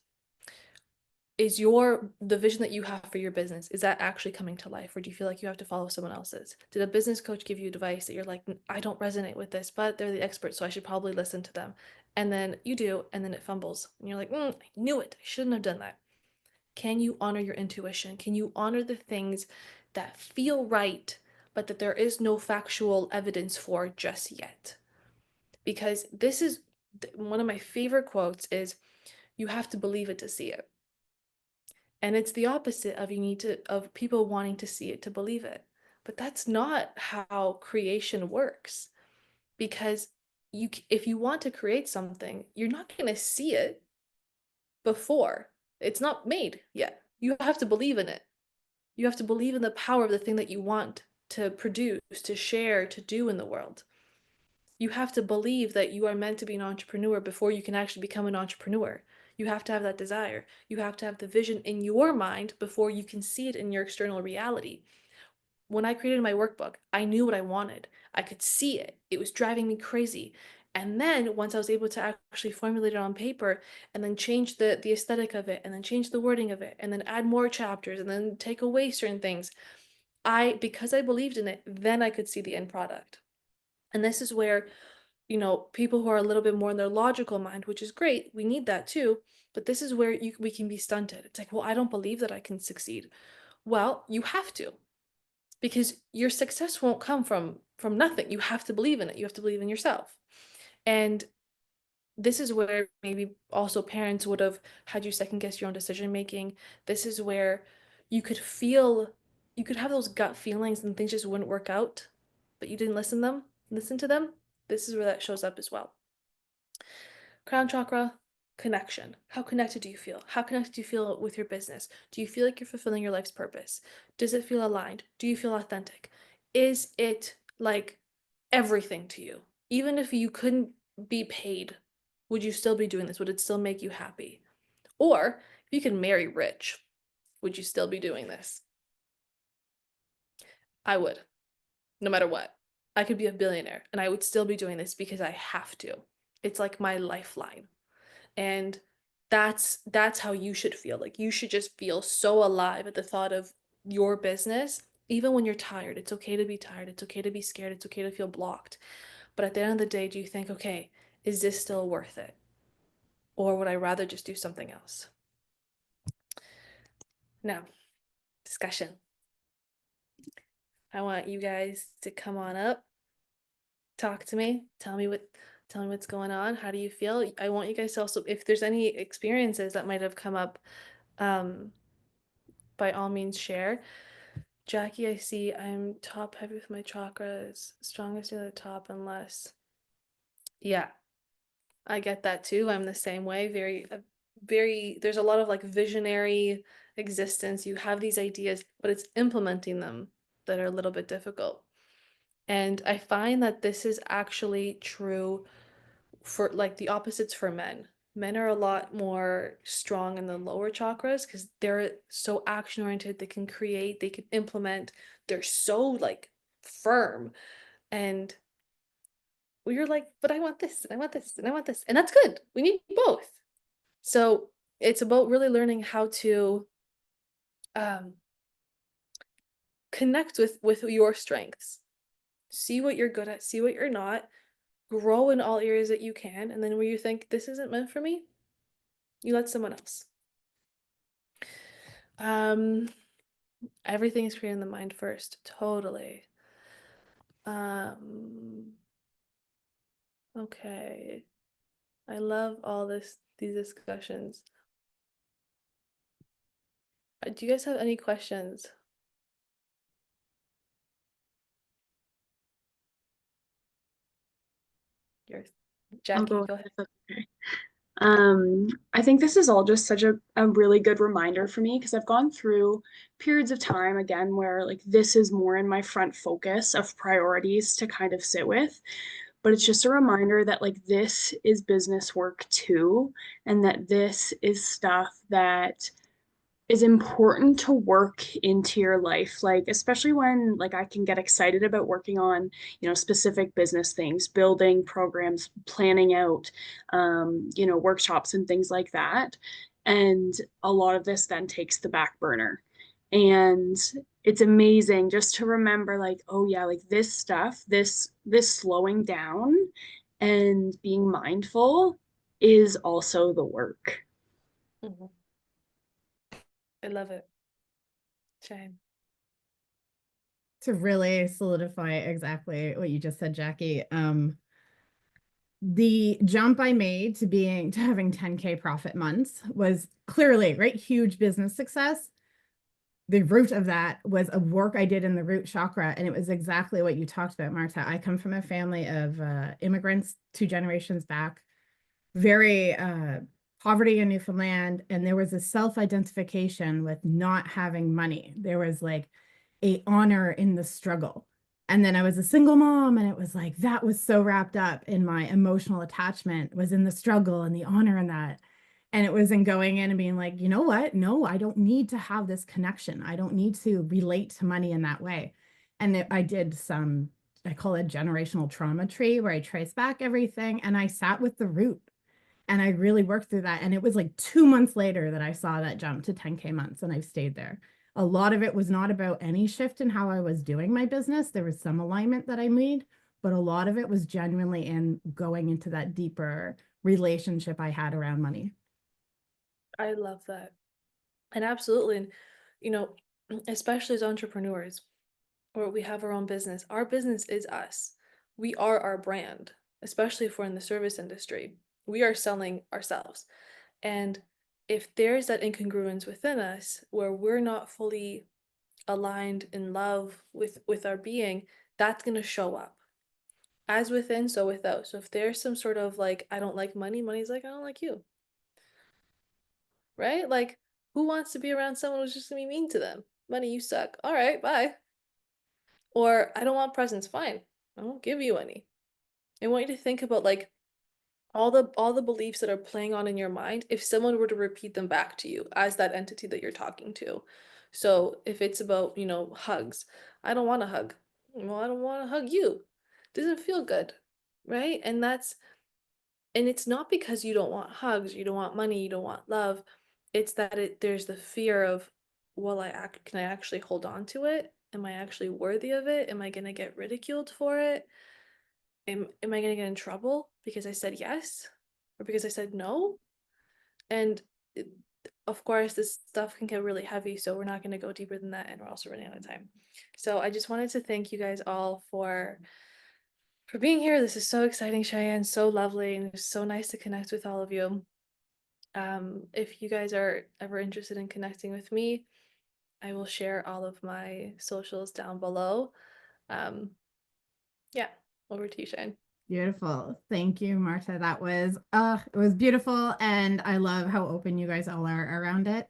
Is the vision that you have for your business, is that actually coming to life, or do you feel like you have to follow someone else's? Did a business coach give you advice that you're like, I don't resonate with this, but they're the experts, so I should probably listen to them? And then you do, and then it fumbles, and you're like, I knew it, I shouldn't have done that. Can you honor your intuition? Can you honor the things that feel right, but that there is no factual evidence for just yet? Because this is one of my favorite quotes is, you have to believe it to see it. And it's the opposite of of people wanting to see it to believe it. But that's not how creation works, because if you want to create something, you're not going to see it before it's not made yet. You have to believe in it. You have to believe in the power of the thing that you want to produce, to share, to do in the world. You have to believe that you are meant to be an entrepreneur before you can actually become an entrepreneur. You have to have that desire. You have to have the vision in your mind before you can see it in your external reality. When I created my workbook, I knew what I wanted. I could see it. It was driving me crazy. And then once I was able to actually formulate it on paper and then change the aesthetic of it and then change the wording of it and then add more chapters and then take away certain things, because I believed in it, then I could see the end product. And this is where, people who are a little bit more in their logical mind, which is great, we need that too, but this is where we can be stunted. It's like, well, I don't believe that I can succeed. Well, you have to, because your success won't come from nothing. You have to believe in it. You have to believe in yourself. And this is where maybe also parents would have had you second guess your own decision making. This is where you could feel, you could have those gut feelings and things just wouldn't work out, but you didn't listen to them. This is where that shows up as well. Crown chakra, connection. How connected do you feel? How connected do you feel with your business? Do you feel like you're fulfilling your life's purpose? Does it feel aligned? Do you feel authentic? Is it like everything to you? Even if you couldn't be paid, would you still be doing this? Would it still make you happy? Or if you could marry rich, would you still be doing this? I would, no matter what. I could be a billionaire and I would still be doing this because I have to. It's like my lifeline. And that's how you should feel. Like you should just feel so alive at the thought of your business. Even when you're tired, it's okay to be tired, it's okay to be scared, it's okay to feel blocked. But at the end of the day, do you think, okay, is this still worth it, or would I rather just do something else? Now, discussion. I want you guys to come on up, talk to me, tell me what's going on. How do you feel? I want you guys to also, if there's any experiences that might have come up, um by all means share. Jackie, I see I'm top heavy with my chakras, strongest near the top and less. Yeah, I get that too. I'm the same way. Very, there's a lot of like visionary existence. You have these ideas, but it's implementing them that are a little bit difficult. And I find that this is actually true for like the opposites for men. Men are a lot more strong in the lower chakras because they're so action oriented, they can create, they can implement, they're so like firm. And we're like, but I want this, and I want this, and I want this. And that's good. We need both. So it's about really learning how to um, connect with your strengths. See what you're good at, see what you're not, grow in all areas that you can, and then where you think this isn't meant for me, you let someone else. Um, everything is created in the mind first, totally. Um, okay. I love all these discussions. Do you guys have any questions? Yours. I'll Jackie, go go ahead ahead. if that's okay. I think this is all just such a really good reminder for me because I've gone through periods of time again where like this is more in my front focus of priorities to kind of sit with. But it's Mhm. just a reminder that like this is business work too, and that this is stuff that is important to work into your life, like especially when like I can get excited about working on, you know, specific business things, building programs, planning out you know, workshops and things like that. And a lot of this then takes the back burner. And it's amazing just to remember like, oh yeah, like this stuff, this slowing down and being mindful is also the work. Mhm. I love it. Shane. To really solidify exactly what you just said, Jackie, the jump I made to having 10K profit months was clearly right, huge business success. The root of that was a work I did in the root chakra, and it was exactly what you talked about, Marta. I come from a family of immigrants 2 generations back, very poverty in Newfoundland, and there was a self-identification with not having money. There was like a honor in the struggle. And then I was a single mom, and it was like that was so wrapped up in my emotional attachment was in the struggle and the honor in that. And it was in going in and being like, you know what? No, I don't need to have this connection. I don't need to relate to money in that way. And I did some, I call it generational trauma tree, where I trace back everything and I sat with the root and I really worked through that. And it was like 2 months later that I saw that jump to 10K months, and I've stayed there. A lot of it was not about any shift in how I was doing my business. There was some alignment that I made, but a lot of it was genuinely in going into that deeper relationship I had around money. I love that. And absolutely, and you know, especially as entrepreneurs, or we have our own business, our business is us. We are our brand, especially if we're in the service industry. We are selling ourselves. And if there's that incongruence within us where we're not fully aligned in love with our being, that's going to show up. As within, so without. So if there's some sort of like, I don't like money, money's like, I don't like you. Right? Like, who wants to be around someone who's just gonna be mean to them? Money, you suck. All right, bye. Or I don't want presents. Fine. I won't give you any. I want you to think about like all the beliefs that are playing on in your mind if someone were to repeat them back to you as that entity that you're talking to. So if it's about, hugs, I don't want a hug. Well, I don't want to hug you. Doesn't feel good, right? And it's not because you don't want hugs, you don't want money, you don't want love. It's that there's the fear of, well, can I actually hold on to it? Am I actually worthy of it? Am I gonna get ridiculed for it? Am I gonna get in trouble because I said yes or because I said no? And it, of course, this stuff can get really heavy, so we're not gonna go deeper than that, and we're also running out of time. So I just wanted to thank you guys all for being here. This is so exciting, Cheyenne, so lovely, and it's so nice to connect with all of you. If you guys are ever interested in connecting with me, I will share all of my socials down below. Um, yeah, over to you, Cheyenne. Beautiful. Thank you, Marta. That was it was beautiful, and I love how open you guys all are around it.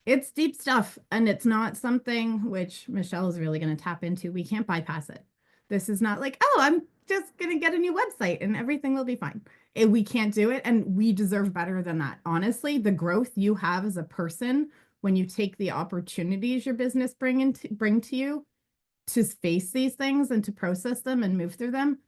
It's deep stuff, and it's not something which Michelle is really going to tap into. We can't bypass it. This is not like, oh, I'm just going to get a new website and everything will be fine. We can't do it, and we deserve better than that. Honestly, the growth you have as a person when you take the opportunities your business bring to you to face these things and to process them and move through them,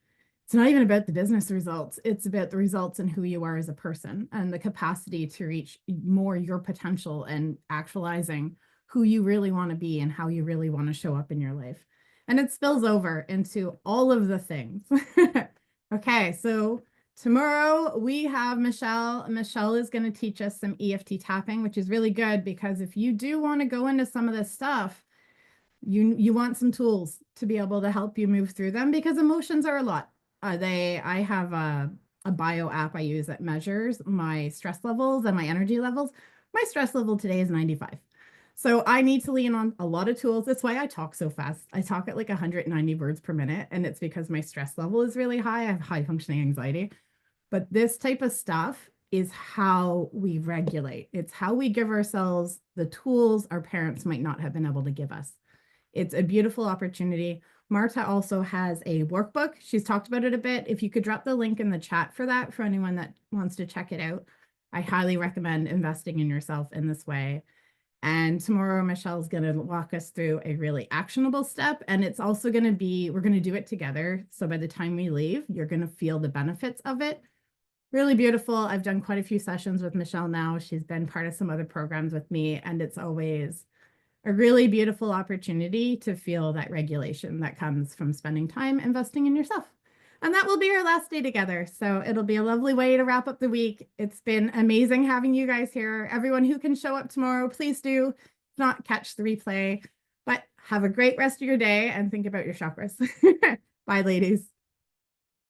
it's not even about the business results. It's about the results and who you are as a person and the capacity to reach more your potential and actualizing who you really want to be and how you really want to show up in your life. And it spills over into all of the things. Okay, so tomorrow we have Michelle. Michelle is going to teach us some EFT tapping, which is really good because if you do want to go into some of this stuff, you want some tools to be able to help you move through them because emotions are a lot. I have a bio app I use that measures my stress levels and my energy levels. My stress level today is 95. So I need to lean on a lot of tools. That's why I talk so fast. I talk at like 190 words per minute, and it's because my stress level is really high. I have high functioning anxiety. But this type of stuff is how we regulate. It's how we give ourselves the tools our parents might not have been able to give us. It's a beautiful opportunity. Marta also has a workbook. She's talked about it a bit. If you could drop the link in the chat for that for anyone that wants to check it out, I highly recommend investing in yourself in this way. And tomorrow, Michelle's going to walk us through a really actionable step. And it's also going to be, we're going to do it together. So by the time we leave, you're going to feel the benefits of it. Really beautiful. I've done quite a few sessions with Michelle now. She's been part of some other programs with me, and it's always a really beautiful opportunity to feel that regulation that comes from spending time investing in yourself. And that will be our last day together. So it'll be a lovely way to wrap up the week. It's been amazing having you guys here. Everyone who can show up tomorrow, please do. If not, catch the replay. But have a great rest of your day and think about your chakras. Bye, ladies.